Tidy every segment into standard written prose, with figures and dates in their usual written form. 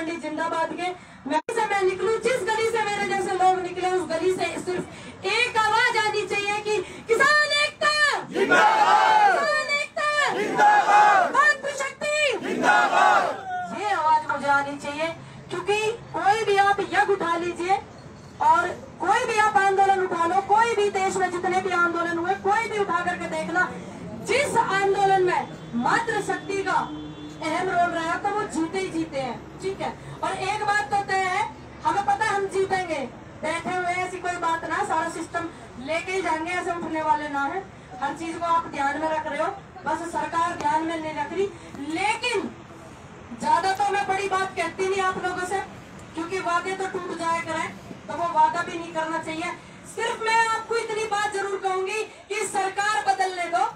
पंडित जिंदाबाद के। मैं निकलूं, जिस गली से मेरे जैसे लोग निकले उस गली से सिर्फ एक आवाज आनी चाहिए कि किसान एकता जिंदाबाद, किसान एकता जिंदाबाद, मातृशक्ति जिंदाबाद। ये आवाज मुझे आनी चाहिए, क्योंकि कोई भी आप यज्ञ उठा लीजिए और कोई भी आप आंदोलन उठा लो, कोई भी देश में जितने भी आंदोलन हुए कोई भी उठा करके देखना, जिस आंदोलन में मातृशक्ति का अहम रोल रहा तो वो जीते ही जीते हैं। ठीक है, और एक बात तो तय है, हमें पता है हम जीतेंगे, बैठे हुए ऐसी कोई बात ना, सारा सिस्टम लेके ही जाएंगे, ऐसे उठने वाले ना है। हर चीज को आप ध्यान में रख रहे हो, बस सरकार ध्यान में नहीं रख रही। लेकिन ज्यादा तो मैं बड़ी बात कहती नहीं आप लोगों से, क्योंकि वादे तो टूट जाया करें, तो वो वादा भी नहीं करना चाहिए। सिर्फ मैं आपको इतनी बात जरूर कहूंगी कि सरकार बदलने दो,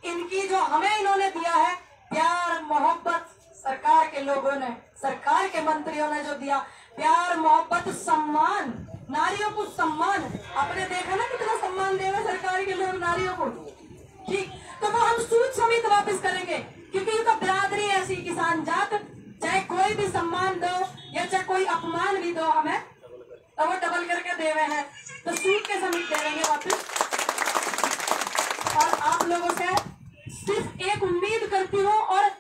इनकी जो हमें इन्होंने दिया है प्यार मोहब्बत, सरकार के लोगों ने, सरकार के मंत्रियों ने जो दिया प्यार मोहब्बत सम्मान, नारियों को सम्मान, आपने देखा ना कितना सम्मान देगा सरकार के लोग नारियों को। ठीक, तो वो हम सूद समेत वापस करेंगे, क्योंकि ये तो बिरादरी ऐसी किसान जात, चाहे कोई भी सम्मान दो या चाहे कोई अपमान भी दो हमें, तो वो डबल करके दे रहे हैं, तो सूद के समेत दे देंगे वापस। और आप लोगों से सिर्फ एक उम्मीद करती हूँ और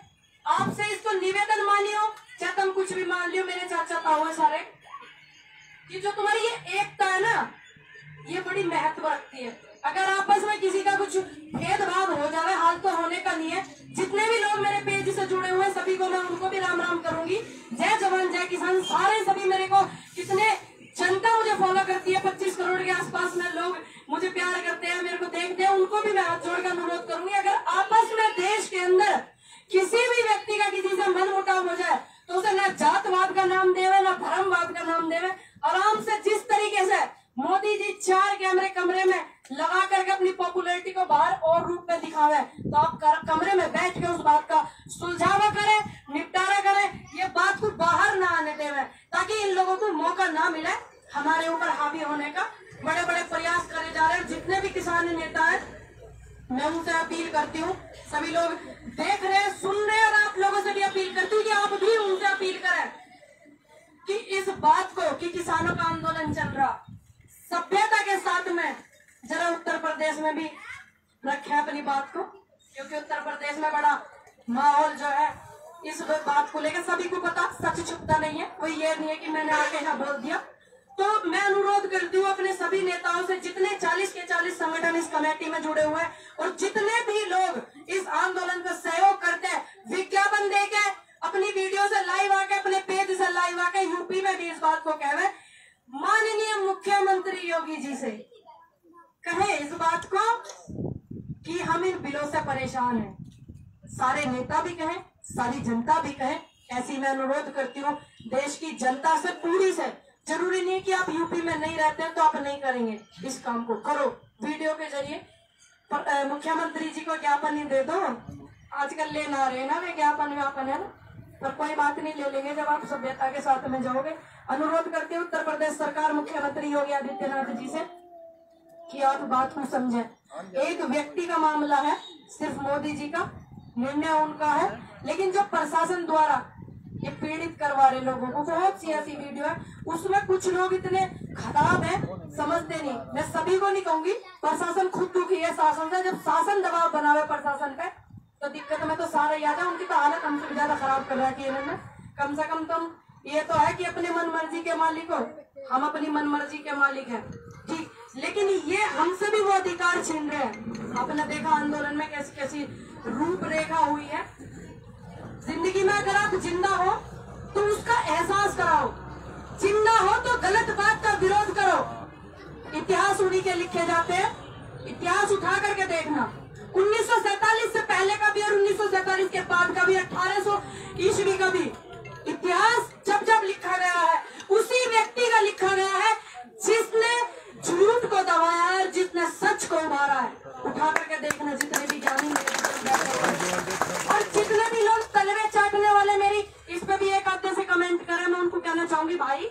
आपसे इसको निवेदन मानियो, चाहे तुम कुछ भी मान लियो मेरे चाचा ताऊ सारे, कि जो तुम्हारी ये एकता है ना, ये बड़ी महत्व रखती है। अगर आपस में किसी का कुछ भेदभाव हो जाए, हाल तो होने का नहीं है। जितने भी लोग मेरे पेज से जुड़े हुए सभी को मैं उनको भी राम राम करूंगी। जय जवान जय किसान, सारे सभी मेरे को, कितने जनता मुझे फॉलो करती है, 25 करोड़ के आसपास में लोग मुझे प्यार करते हैं, मेरे को देखते हैं, उनको भी मैं हाथ जोड़कर अनुरोध करूंगी, अगर आपस में देश के अंदर किसी भी व्यक्ति का किसी से मन मुटाव हो जाए तो उसे ना जातवाद का नाम देवे ना धर्मवाद का नाम देवे, आराम से जिस तरीके से मोदी जी 4 कैमरे कमरे में लगा करके अपनी पॉपुलैरिटी को बाहर और रूप में दिखावे, तो आप कमरे में बैठ के उस बात का सुलझावा करें, निपटारा करें, ये बात को बाहर ना आने देवे, ताकि इन लोगों को मौका ना मिले हमारे ऊपर हावी होने का। बड़े बड़े प्रयास करे जा रहे हैं, जितने भी किसान नेता हैं मैं उनसे अपील करती हूँ, सभी लोग देख रहे हैं सुन रहे हैं, और आप लोगों से भी अपील करती हूँ कि आप भी उनसे अपील करें कि इस बात को, कि किसानों का आंदोलन चल रहा सभ्यता के साथ में, जरा उत्तर प्रदेश में भी रखें अपनी बात को, क्योंकि उत्तर प्रदेश में बड़ा माहौल जो है इस बात को लेकर सभी को पता, सच छुपता नहीं है, कोई ये नहीं है कि मैंने आके यहाँ बोल दिया। तो मैं अनुरोध करती हूँ अपने सभी नेताओं से, जितने 40 के 40 संगठन इस कमेटी में जुड़े हुए हैं और जितने भी लोग इस आंदोलन का सहयोग करते हैं, विज्ञापन देके अपनी वीडियो से लाइव आके, अपने पेज से लाइव आके यूपी में भी इस बात को कहे, माननीय मुख्यमंत्री योगी जी से कहे इस बात को कि हम इन बिलों से परेशान हैं, सारे नेता भी कहें, सारी जनता भी कहे। ऐसी मैं अनुरोध करती हूँ देश की जनता से, पूरी से। जरूरी नहीं कि आप यूपी में नहीं रहते हैं तो आप नहीं करेंगे, इस काम को करो वीडियो के जरिए। मुख्यमंत्री जी को ज्ञापन ही दे दो, आजकल ले ना रहे ना वे ज्ञापन व्यापन है ना, पर कोई बात नहीं, ले लेंगे जब आप सभ्यता के साथ में जाओगे। अनुरोध करते हैं उत्तर प्रदेश सरकार मुख्यमंत्री योगी आदित्यनाथ जी से कि आप बात को समझें। एक व्यक्ति का मामला है, सिर्फ मोदी जी का निर्णय उनका है, लेकिन जो प्रशासन द्वारा ये पीड़ित करवा रहे लोगों को, बहुत सी ऐसी वीडियो है, उसमें कुछ लोग इतने खराब हैं, समझते नहीं। मैं सभी को नहीं कहूंगी, प्रशासन खुद दुखी है शासन से, जब शासन दबाव बनावे प्रशासन पे तो दिक्कत में तो सारे याद है, उनकी तो हालत हमसे ज्यादा खराब कर रखी है इन्होंने। कम से कम तुम ये तो है कि अपने मन मर्जी के मालिक हो, हम अपनी मन मर्जी के मालिक हैं, ठीक, लेकिन ये हमसे भी वो अधिकार छीन रहे हैं। आपने देखा आंदोलन में कैसी कैसी रूपरेखा हुई है। जिंदगी में अगर आप जिंदा हो तो उसका एहसास कराओ, जिंदा हो तो गलत बात का विरोध करो। इतिहास उन्हीं के लिखे जाते हैं, इतिहास उठा करके देखना, 1947 से पहले का भी और 1947 के बाद का भी, 1800 ईस्वी का भी इतिहास जब जब लिखा गया है उसी व्यक्ति का लिखा गया है जिसने झूठ को दबाया है, जिसने सच को उभारा है। उठा करके देखना जितने भी ज्ञानी और जितने भी लोग तलवे चाटने वाले मेरी इस पे भी एक आधे से कमेंट करें, मैं उनको कहना चाहूंगी भाई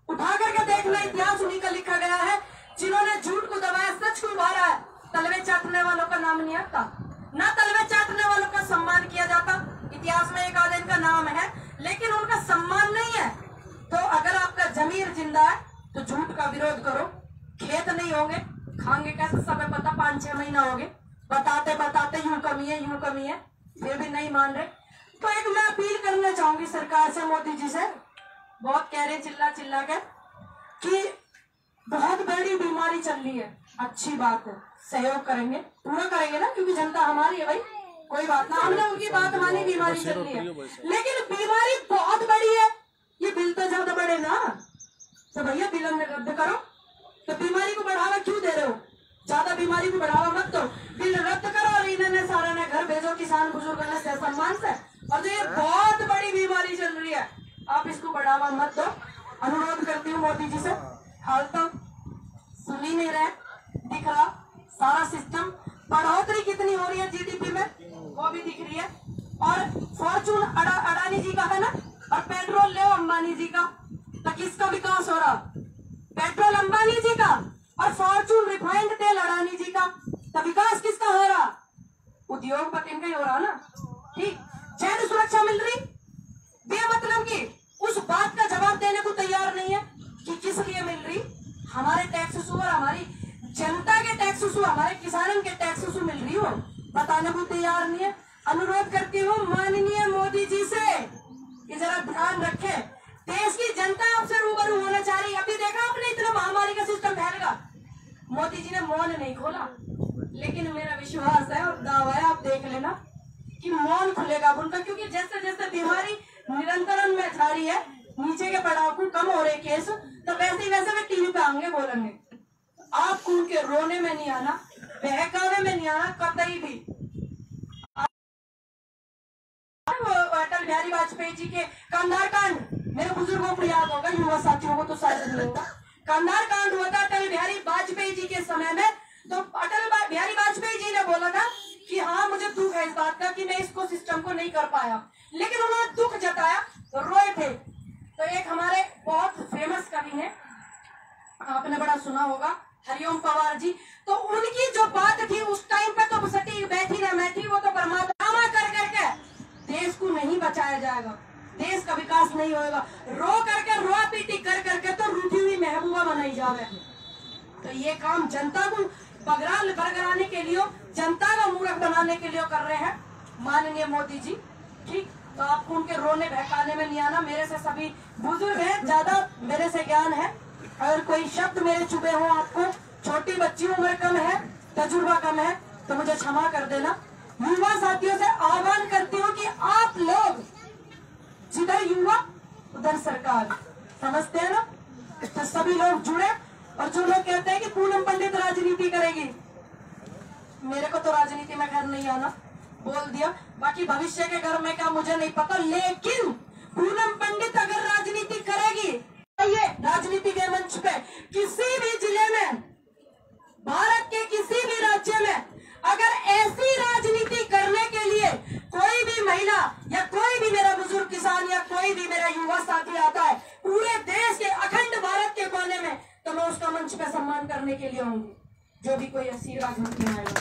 उठा करके देखना, इतिहास उन्हीं का लिखा गया है जिन्होंने झूठ को दबाया, सच को उभारा है। तलवे चाटने वालों का नाम नहीं आता, ना तलवे चाटने वालों का सम्मान किया जाता। इतिहास में एक आधे का नाम है, लेकिन उनका जिंदा है तो झूठ का विरोध करो। खेत नहीं होंगे, खाएंगे कैसे? सब पता 5-6 महीना हो गए बताते बताते यूं कमी है, फिर भी नहीं मान रहे। तो एक मैं अपील करना चाहूंगी सरकार से, मोदी जी से। बहुत कह रहे चिल्ला के कि बहुत बड़ी बीमारी चल रही है, अच्छी बात है, सहयोग करेंगे, पूरा करेंगे ना, क्योंकि जनता हमारी है भाई, कोई बात ना, हमने उनकी बात मानी, बीमारी चल रही है, लेकिन बीमारी बहुत बड़ी है। ये बिल तो ज्यादा बड़े ना, तो भैया बिल रद्द करो। तो बीमारी को बढ़ावा क्यों दे रहे हो? ज्यादा बीमारी को बढ़ावा मत दो, बिल रद्द करो और इन्होंने सारा ने घर भेजो किसान बुजुर्ग ने सम्मान से। और जो ये बहुत बड़ी बीमारी चल रही है, आप इसको बढ़ावा मत दो। अनुरोध करती हूँ मोदी जी से। हाल तो सुन ही नहीं रहे, दिख रहा सारा सिस्टम। बढ़ोतरी कितनी हो रही है जीडीपी में, वो भी दिख रही है। और फॉर्चून अडानी जी का है ना, और पेट्रोल ले अंबानी जी का, तो किसका विकास हो रहा? पेट्रोल अंबानी जी का और फॉर्चून रिफाइंड तेल अडानी जी का, तो विकास किसका हो रहा? उद्योगपति इनका ही हो रहा ना। ठीक, चैन सुरक्षा मिल रही, बेमतलब की उस बात का जवाब देने को तैयार नहीं है कि किस लिए मिल रही। हमारे टैक्स और हमारी जनता के टैक्स, हमारे किसानों के टैक्स मिल रही हो, बताने को तैयार नहीं है। अनुरोध करती हूँ माननीय मोदी जी से कि जरा ध्यान रखे, देश की जनता आपसे रूबरू होना चाह रही है। अभी देखा आपने इतना महामारी का सिस्टम फैलेगा, मोदी जी ने मौन नहीं खोला, लेकिन मेरा विश्वास है और दावा है, आप देख लेना कि मौन खुलेगा उनका, क्योंकि जैसे जैसे बीमारी निरंतरण में जा रही है, नीचे के पड़ाव कम हो रहे केस, तो वैसे वैसे वे टीवी पे आएंगे बोलेंगे। आपको उनके रोने में नहीं आना, बहकावे में नहीं आना कतई भी। अटल बिहारी वाजपेयी जी के कंधार कांड मेरे बुजुर्गों को याद होगा, युवा साथियों को तो शायद नहीं होगा। कंधार कांड हुआ था अटल बिहारी वाजपेयी जी के समय में, तो अटल बिहारी वाजपेयी जी ने बोला था कि हाँ मुझे दुख है इस बात का कि मैं इसको सिस्टम को नहीं कर पाया, लेकिन उन्होंने दुख जताया तो रोए थे। तो एक हमारे बहुत फेमस कवि है, आपने बड़ा सुना होगा, हरिओम पवार जी, तो उनकी जो बात थी उस टाइम पे तो सटीक बैठी ना मैं थी, वो तो परमात्मा कर करके देश को नहीं बचाया जाएगा, देश का विकास नहीं होगा। रो करके रोआ पीटी कर करके तो रूठी हुई महबूबा बनाई जावे। तो ये काम जनता को बरगराने के लिए, जनता का मूर्ख बनाने के लिए कर रहे हैं माननीय मोदी जी। ठीक, तो आपको उनके रोने बहकाने में नहीं आना। मेरे से सभी बुजुर्ग हैं, ज्यादा मेरे से ज्ञान है, अगर कोई शब्द मेरे चुभे हो, आपको छोटी बच्ची उम्र कम है, तजुर्बा कम है, तो मुझे क्षमा कर देना। युवा साथियों से आह्वान करती हूँ कि आप लोग जिधर युवा उधर सरकार, समझते हैं ना, तो सभी लोग जुड़े। और जो लोग कहते हैं कि पूनम पंडित राजनीति करेगी, मेरे को तो राजनीति में घर नहीं आना, बोल दिया। बाकी भविष्य के घर में क्या मुझे नहीं पता, लेकिन पूनम पंडित अगर राजनीति करेगी, ये राजनीति के मंच पे किसी भी जिले में, भारत के किसी भी राज्य में अगर ऐसी राजनीति करने के लिए कोई भी महिला या कोई भी मेरा बुजुर्ग किसान या कोई भी मेरा युवा साथी आता है पूरे देश के अखंड भारत के कोने में, तो मैं उसका मंच पे सम्मान करने के लिए आऊंगी, जो भी कोई ऐसी राजनीति में आएगा।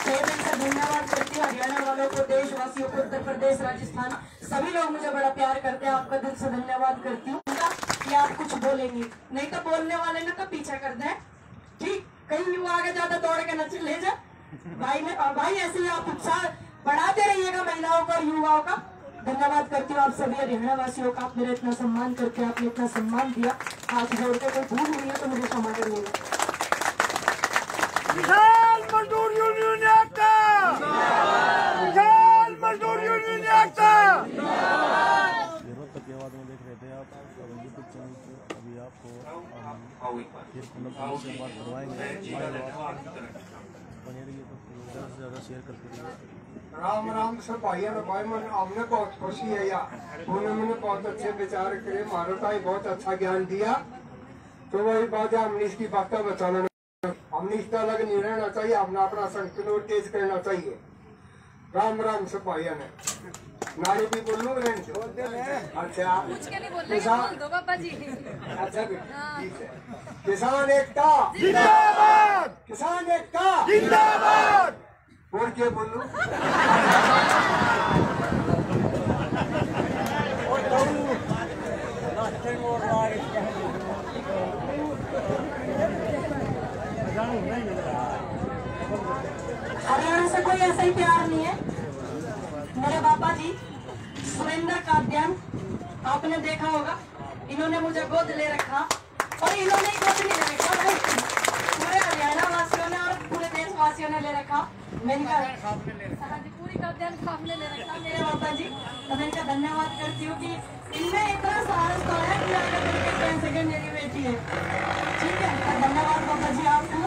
दिल से धन्यवाद करती हूँ हरियाणा वालों को, देशवासियों को, उत्तर प्रदेश, राजस्थान, सभी लोग मुझे बड़ा प्यार करते हैं। आपका दिल से धन्यवाद करती हूँ कि आप कुछ बोलेंगे, नहीं तो बोलने वाले ने तो पीछे कर दें। ठीक, कहीं युवा आगे ज्यादा दौड़ के न ले जाए भाई ने, और भाई ऐसे ही आप उत्साह बढ़ाते रहिएगा महिलाओं का और युवाओं का। धन्यवाद करती हूँ आप सभी हरियाणा वासियों का, आप मेरा इतना सम्मान करके, आपने इतना सम्मान दिया, हाथ जोड़ते कोई भूल हुई है तो मुझे क्षमा करिएगा। किसान मजदूर यूनियन एकता, किसान मजदूर यूनियन एकता। तक के बाद में देख रहे थे आप यूट्यूब चैनल पे, अभी आपको फिर बात करवाएंगे, बने रहिए तो ज़्यादा से ज़्यादा शेयर करते रहिए। राम राम सब भाइयों ने भाई मन हमने बहुत खुशी है यार, उन्होंने बहुत अच्छे विचार करे, मानवता ही बहुत अच्छा ज्ञान दिया। तो वही बात है, हमने इसकी बातें बचाना, हमने इस तरह नहीं रहना चाहिए, हमने अपना संकल्प तेज करना चाहिए। राम राम सब भाइयों ने नारी भी बोलूँ अच्छा किसान, अच्छा ठीक है। किसान एकता जिंदाबाद, किसान एकता जिंदाबाद। और क्या बोलूं? कोई प्यार नहीं है। मेरे पापा जी सुरेंद्र काद्यान, आपने देखा होगा, इन्होंने मुझे गोद ले रखा और इन्होंने गोद नहीं ले रखा, पूरे हरियाणा वासियों ने और पूरे देशवासियों ने ले रखा। मैंने कहा हाँ जी, पूरी काद्यान साहब ने ले रखा मेरे पापा जी। तो मैं इनका धन्यवाद करती हूँ कि इनमें इतना साहस तो है कि आगे बढ़ के 10 सेकंड मेरी बेटी है। ठीक है, तो धन्यवाद पापा जी आपका।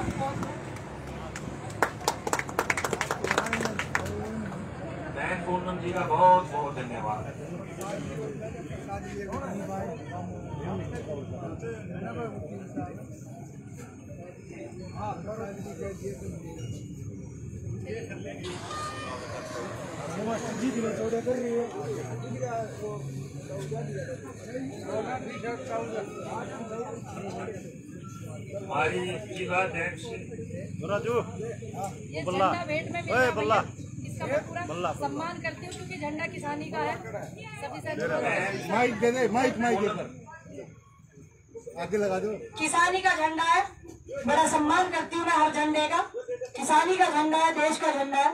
बहन पूनम जी का बहुत बहुत धन्यवाद। हमारी जिलाध्यक्ष राजू ये झंडा भेंट में मिला भैया, इसका मैं पूरा सम्मान करती हूँ क्योंकि झंडा किसानी का है। सभी से माइक दे दे, माइक आगे लगा दो। किसानी का झंडा है, बड़ा सम्मान करती हूँ मैं हर झंडे का। किसानी का झंडा है, देश का झंडा है।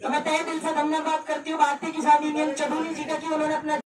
तो मैं तहे दिल से धन्यवाद करती हूँ भारतीय किसान यूनियन चंदौली जी का कि उन्होंने अपना